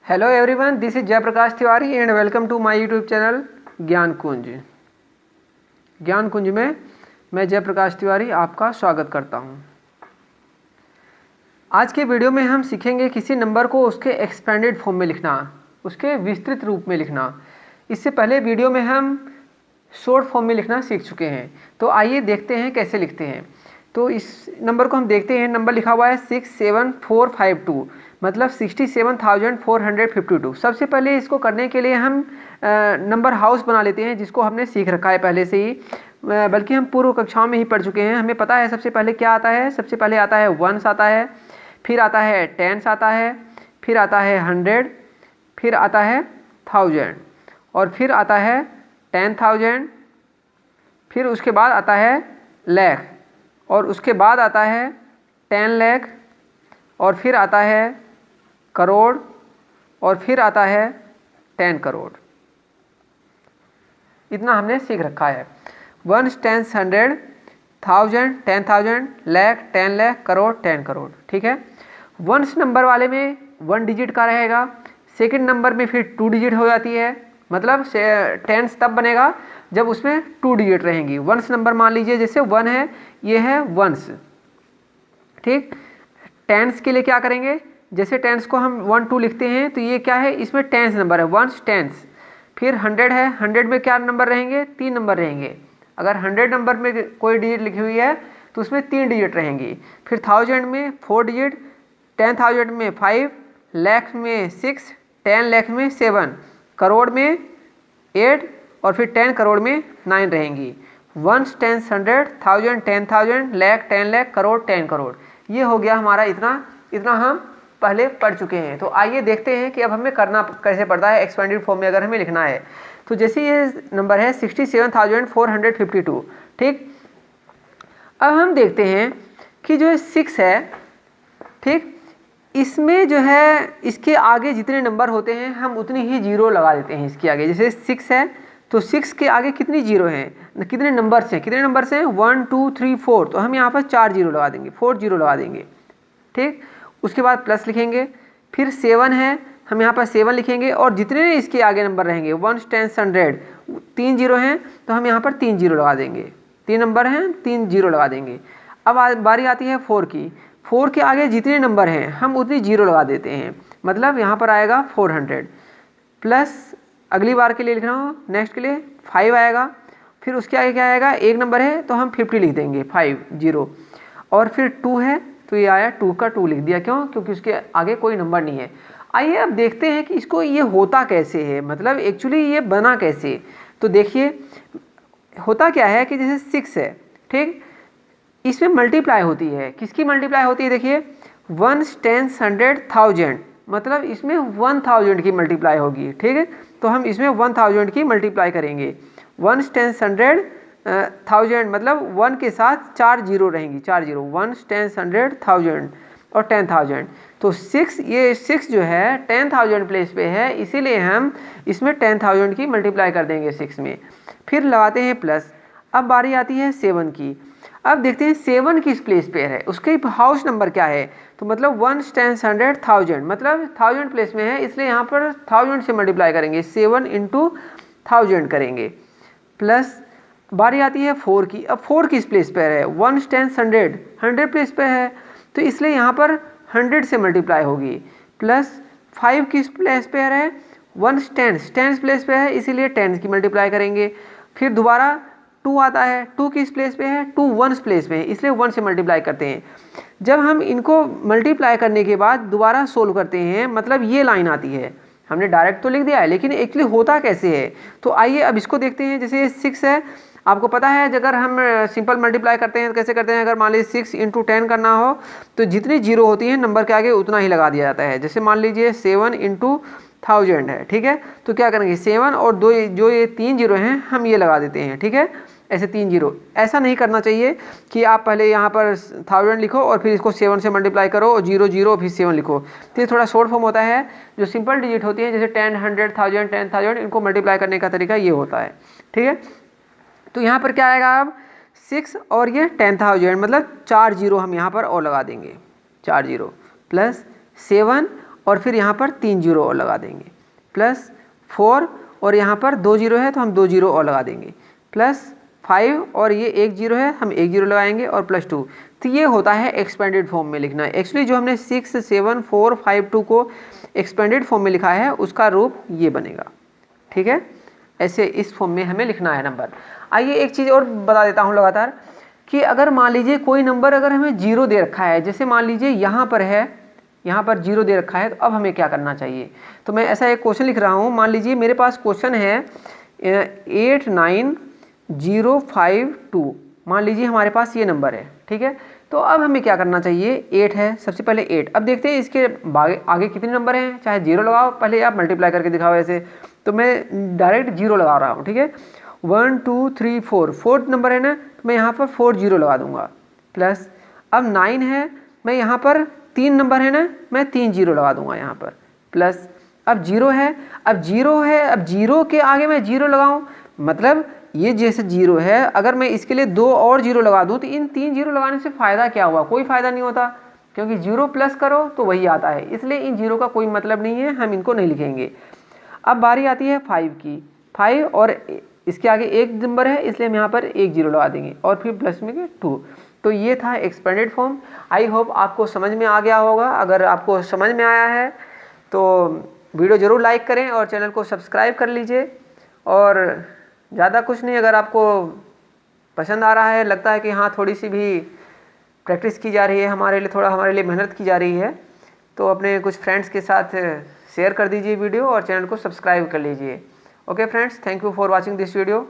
Hello everyone, this is Jayprakash Tiwari and welcome to my YouTube channel Gyan Kunj. ज्ञान कुंज में मैं जयप्रकाश तिवारी आपका स्वागत करता हूं। आज के वीडियो में हम सीखेंगे किसी नंबर को उसके एक्सपेंडेड फॉर्म में लिखना, उसके विस्तृत रूप में लिखना। इससे पहले वीडियो में हम शॉर्ट फॉर्म में लिखना सीख चुके हैं, तो आइए देखते हैं कैसे लिखते हैं। तो इस नंबर को हम देखते हैं। नंबर लिखा हुआ है 67452, मतलब 67,452। सबसे पहले इसको करने के लिए हम नंबर हाउस बना लेते हैं, जिसको हमने सीख रखा है पहले से ही, बल्कि हम पूर्व कक्षाओं में ही पढ़ चुके हैं। हमें पता है सबसे पहले क्या आता है। सबसे पहले आता है वंस आता है, फिर आता है टेंस आता है, फिर आता है 100, फिर आता है 1000 और फिर आता है 10,000, फिर उसके बाद आता है लाख और उसके बाद आता है 10 लाख और फिर आता है करोड़ और फिर आता है 10 करोड़। इतना हमने सीख रखा है। Ones, tens, 100, 1000, 10,000, lakh, 10 lakh, crore, 10 crore. ठीक है। वंस नंबर वाले में 1 डिजिट का रहेगा। सेकंड नंबर में फिर 2 डिजिट हो जाती है, मतलब टेंस तब बनेगा जब उसमें 2 डिजिट रहेंगी। वंस नंबर मान लीजिए जैसे 1 है, ये है वंस। ठीक। टेंस के लिए क्या करेंगे, जैसे टेंस को हम 1 2 लिखते हैं, तो ये क्या है, इसमें टेंस नंबर है, वंस टेंस। फिर 100 है, 100 में क्या नंबर रहेंगे, 3 नंबर रहेंगे। अगर 100 नंबर में कोई डिजिट लिखी हुई है तो उसमें 3 डिजिट रहेंगी। फिर 1000 में 4 डिजिट, 10,000 में 5, लाख में 6, 10 लाख में 7, करोड़ में 8 और फिर 10 करोड़ में 9 रहेंगी। Ones, tens, 100, 1000, 10,000, lakh, 10 lakh, crore, 10 crore. ये हो गया हमारा। इतना हम पहले पढ़ चुके हैं। तो आइए देखते हैं कि अब हमें करना कैसे पड़ता है एक्सपेंडेड फॉर्म में अगर हमें लिखना है। तो जैसे ये नंबर है 67,452। ठीक। अब हम देखते हैं कि जो 6 है, ठीक, इसमें जो है इसके आगे जितने नंबर होते हैं हम उतनी ही जीरो लगा देते हैं इसके आगे। जैसे 6 है तो 6 के आगे कितनी जीरो हैं, कितने नंबर्स हैं, 1 2 3 4, तो हम यहाँ पर 4 जीरो लगा देंगे, 4 जीरो लगा देंगे। ठीक। उसके बाद प्लस लिखेंगे। फिर 7 है, हम यहाँ पर 7 लिखेंगे और जितने इसके आगे नंबर रहेंगे, 1 10 100, 3 जीरो हैं तो हम यहाँ पर 3 जीरो लगा देंगे। 3 नंबर हैं, 3 जीरो लगा देंगे। अब बारी आती है 4 की। 4 के आगे जितने नंबर हैं हम उतनी जीरो लगा देते हैं, मतलब यहाँ पर आएगा 400। प्लस अगली बार के लिए लिख रहा हूँ, नेक्स्ट के लिए 5 आएगा। फिर उसके आगे क्या आएगा, एक नंबर है तो हम 50 लिख देंगे, 5 जीरो। और फिर 2 है तो ये आया 2 का 2 लिख दिया। क्यों? क्योंकि उसके आगे कोई नंबर नहीं है। आइए अब देखते हैं कि इसको ये होता कैसे है, मतलब एक्चुअली ये बना कैसे। तो देखिए होता क्या है कि जैसे 6 है, ठीक, इसमें मल्टीप्लाई होती है। किसकी मल्टीप्लाई होती है, देखिए 1 10 100 1000, मतलब इसमें 1000 की मल्टीप्लाई होगी। ठीक है। तो हम इसमें 1000 की मल्टीप्लाई करेंगे। 1 10 100 1000, मतलब 1 के साथ 4 जीरो रहेंगी, 4 जीरो। 1 10 100 1000 और 10,000। तो 6, ये 6 जो है 10,000 प्लेस पे है, इसीलिए हम इसमें 10,000 की मल्टीप्लाई कर देंगे 6 में। फिर लगाते हैं प्लस। अब बारी आती है 7 की। अब देखते हैं 7 किस प्लेस पे है, उसके हाउस नंबर क्या है। तो मतलब 1 10 100 1000, मतलब 1000 प्लेस में है, इसलिए यहाँ पर 1000 से मल्टीप्लाई करेंगे, 7 × 1000 करेंगे। प्लस बारी आती है 4 की। अब 4 किस प्लेस पर है, 1 10 100 प्लेस पे है, तो इसलिए यहाँ पर 100 से मल्टीप्लाई होगी। प्लस 5 किस प्लेस पे है, 1 10 प्लेस पे है, इसीलिए 10 की मल्टीप्लाई करेंगे। फिर दोबारा 2 आता है, 2 किस प्लेस पे है, 2 1 प्लेस पे है, इसलिए 1 से मल्टीप्लाई करते हैं। जब हम इनको मल्टीप्लाई करने के बाद दोबारा सोल्व करते हैं, मतलब ये लाइन आती है। हमने डायरेक्ट तो लिख दिया है, लेकिन एक्चुअली होता कैसे है, तो आइए अब इसको देखते हैं। जैसे 6 है, आपको पता है अगर हम सिंपल मल्टीप्लाई करते हैं तो कैसे करते हैं। अगर मान लीजिए 6 × 10 करना हो तो जितनी जीरो होती है नंबर के आगे उतना ही लगा दिया जाता है। जैसे मान लीजिए 7 × 1000 है, ठीक है, तो क्या करेंगे, 7 और 2 जो ये 3 जीरो हैं हम ये लगा देते हैं। ठीक है, ऐसे 3 जीरो। ऐसा नहीं करना चाहिए कि आप पहले यहाँ पर 1000 लिखो और फिर इसको 7 से मल्टीप्लाई करो और 0 0 फिर 7 लिखो, तो ये थोड़ा शॉर्ट फॉर्म होता है। जो सिंपल डिजिट होती है जैसे 10 100 1000 10,000, इनको मल्टीप्लाई करने का तरीका ये होता है। ठीक है। तो यहाँ पर क्या आएगा, अब 6 और ये 10,000, मतलब 4 जीरो हम यहाँ पर और लगा देंगे, 4 जीरो। प्लस 7 और फिर यहाँ पर 3 जीरो और लगा देंगे, प्लस 4 और यहाँ पर 2 जीरो है तो हम 2 जीरो और लगा देंगे, प्लस 5 और ये 1 जीरो है हम 1 जीरो लगाएंगे और प्लस 2। तो ये होता है एक्सपेंडेड फॉर्म में लिखना। एक्चुअली जो हमने 6 7 4 5 2 को एक्सपेंडेड फॉर्म में लिखा है उसका रूप ये बनेगा, ठीक है। ऐसे इस फॉर्म में हमें लिखना है नंबर। आइए एक चीज़ और बता देता हूँ लगातार कि अगर मान लीजिए कोई नंबर अगर हमें जीरो दे रखा है, जैसे मान लीजिए यहाँ पर है, यहाँ पर जीरो दे रखा है, तो अब हमें क्या करना चाहिए। तो मैं ऐसा एक क्वेश्चन लिख रहा हूँ, मान लीजिए मेरे पास क्वेश्चन है 89052, मान लीजिए हमारे पास ये नंबर है, ठीक है। तो अब हमें क्या करना चाहिए, 8 है, सबसे पहले 8। अब देखते हैं इसके आगे कितने नंबर हैं, चाहे जीरो लगाओ पहले, आप मल्टीप्लाई करके दिखाओ ऐसे, तो मैं डायरेक्ट जीरो लगा रहा हूँ, ठीक है। 1 2 3 4, फोर्थ नंबर है ना, तो मैं यहाँ पर 4 जीरो लगा दूंगा, प्लस अब 9 है, मैं यहाँ पर 3 नंबर है ना, मैं 3 जीरो लगा दूंगा यहाँ पर, प्लस अब जीरो है, अब जीरो के आगे मैं जीरो लगाऊं, मतलब ये जैसे जीरो है, अगर मैं इसके लिए 2 और जीरो लगा दूं तो इन 3 जीरो लगाने से फ़ायदा क्या हुआ, कोई फ़ायदा नहीं होता, क्योंकि जीरो प्लस करो तो वही आता है, इसलिए इन जीरो का कोई मतलब नहीं है, हम इनको नहीं लिखेंगे। अब बारी आती है 5 की, 5 और इसके आगे एक नंबर है इसलिए हम यहाँ पर 1 जीरो लगा देंगे और फिर प्लस में 2। तो ये था एक्सपेंडेड फॉर्म। आई होप आपको समझ में आ गया होगा। अगर आपको समझ में आया है तो वीडियो ज़रूर लाइक करें और चैनल को सब्सक्राइब कर लीजिए। और ज़्यादा कुछ नहीं, अगर आपको पसंद आ रहा है, लगता है कि हाँ थोड़ी सी भी प्रैक्टिस की जा रही है, हमारे लिए मेहनत की जा रही है, तो अपने कुछ फ्रेंड्स के साथ शेयर कर दीजिए वीडियो और चैनल को सब्सक्राइब कर लीजिए। Okay friends, thank you for watching this video.